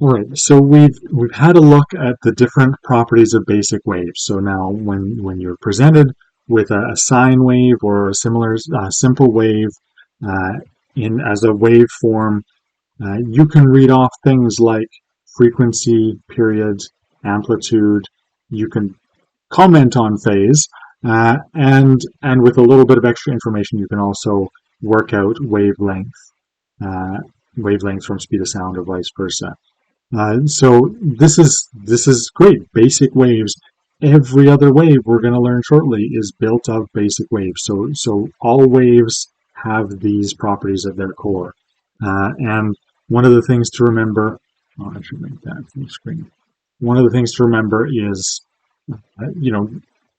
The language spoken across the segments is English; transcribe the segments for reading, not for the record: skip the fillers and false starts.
All right, so we've had a look at the different properties of basic waves. So now, when you're presented with a sine wave or a similar simple wave uh, in as a waveform, you can read off things like frequency, period, amplitude. You can comment on phase, and with a little bit of extra information, you can also work out uh, wavelength from speed of sound or vice versa. So this is great. Basic waves. Every other wave we're going to learn shortly is built of basic waves. So all waves have these properties at their core. And one of the things to remember, I should make that full screen. One of the things to remember is, you know,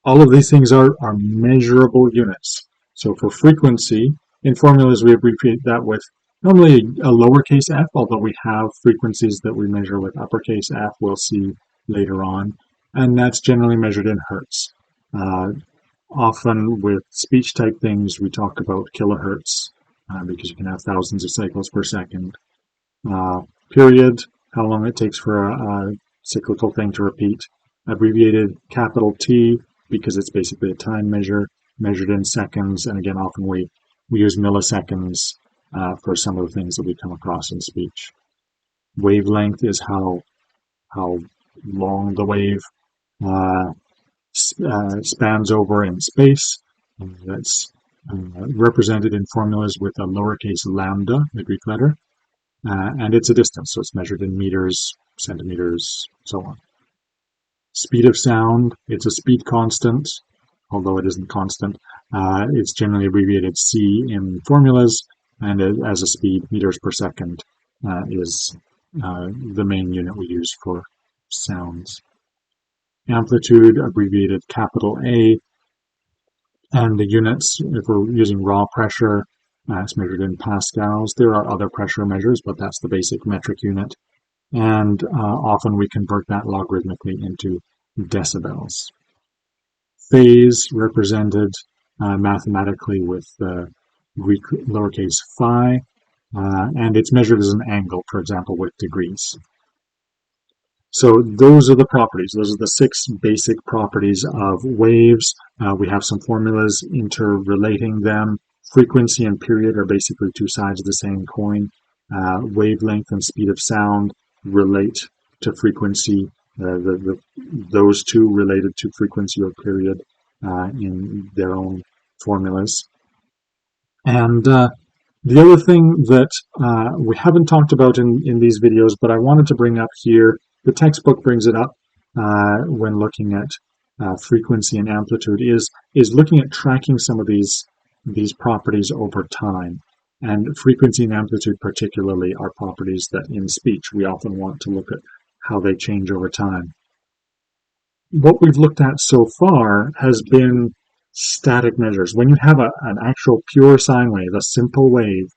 all of these things are measurable units. So for frequency, in formulas we abbreviate that with normally a lowercase f, although we have frequencies that we measure with uppercase f, we'll see later on, and that's generally measured in hertz. Often with speech type things, we talk about kilohertz because you can have thousands of cycles per second. Period, how long it takes for a cyclical thing to repeat. Abbreviated capital T because it's basically a time measure measured in seconds, and again, often we use milliseconds for some of the things that we come across in speech. Wavelength is how long the wave spans over in space. That's represented in formulas with a lowercase lambda, the Greek letter, and it's a distance, so it's measured in meters, centimeters, so on. Speed of sound, it's a speed constant, although it isn't constant. It's generally abbreviated c in formulas, and as a speed, meters per second is the main unit we use for sounds. Amplitude, abbreviated capital A, and the units, if we're using raw pressure, it's measured in pascals. There are other pressure measures, but that's the basic metric unit. And often we convert that logarithmically into decibels. Phase represented mathematically with the Greek lowercase phi, and it's measured as an angle, for example, with degrees. So those are the properties. Those are the 6 basic properties of waves. We have some formulas interrelating them. Frequency and period are basically 2 sides of the same coin. Wavelength and speed of sound relate to frequency. Those two related to frequency or period in their own formulas. And the other thing that we haven't talked about in these videos, but I wanted to bring up here, the textbook brings it up when looking at frequency and amplitude, is looking at tracking some of these properties over time. And frequency and amplitude particularly are properties that in speech we often want to look at how they change over time. What we've looked at so far has been static measures. When you have an actual pure sine wave, a simple wave,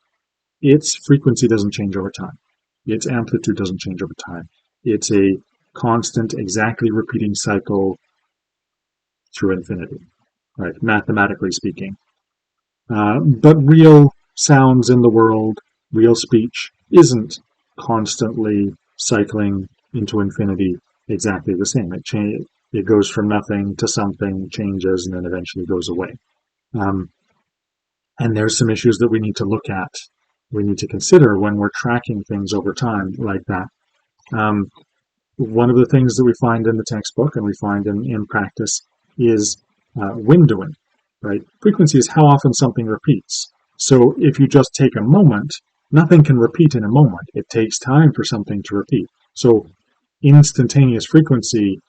its frequency doesn't change over time. Its amplitude doesn't change over time. It's a constant, exactly repeating cycle through infinity, right? Mathematically speaking. But real sounds in the world, real speech, isn't constantly cycling into infinity exactly the same. It goes from nothing to something, changes, and then eventually goes away. And there's some issues that we need to look at, we need to consider when we're tracking things over time like that. One of the things that we find in the textbook and we find in practice is windowing, right? Frequency is how often something repeats. So if you just take a moment, nothing can repeat in a moment. It takes time for something to repeat. So instantaneous frequency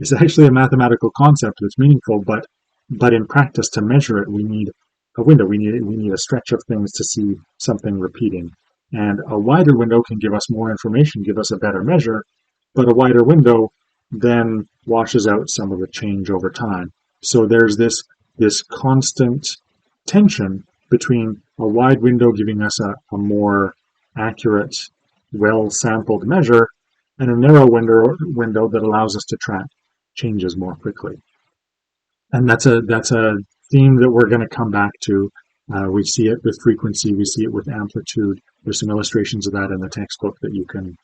is actually a mathematical concept that's meaningful, but in practice, to measure it, we need a window. We need a stretch of things to see something repeating. And a wider window can give us more information, give us a better measure, but a wider window then washes out some of the change over time. So there's this constant tension between a wide window giving us a more accurate, well-sampled measure, and a narrow window that allows us to track changes more quickly. And that's a theme that we're going to come back to. We see it with frequency, we see it with amplitude. There's some illustrations of that in the textbook that you can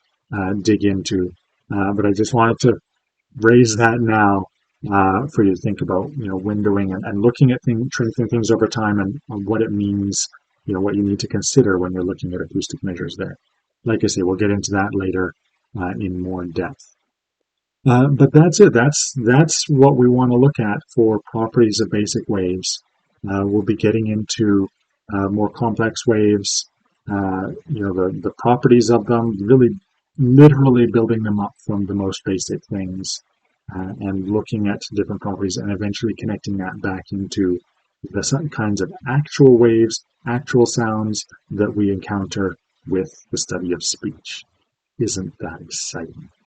dig into. But I just wanted to raise that now for you to think about, windowing and looking at things, tracing things over time, and what it means, what you need to consider when you're looking at acoustic measures there. Like I say, we'll get into that later in more depth. But that's it. That's what we want to look at for properties of basic waves. We'll be getting into more complex waves, the properties of them, really literally building them up from the most basic things, and looking at different properties and eventually connecting that back into the kinds of actual waves, actual sounds that we encounter with the study of speech. Isn't that exciting?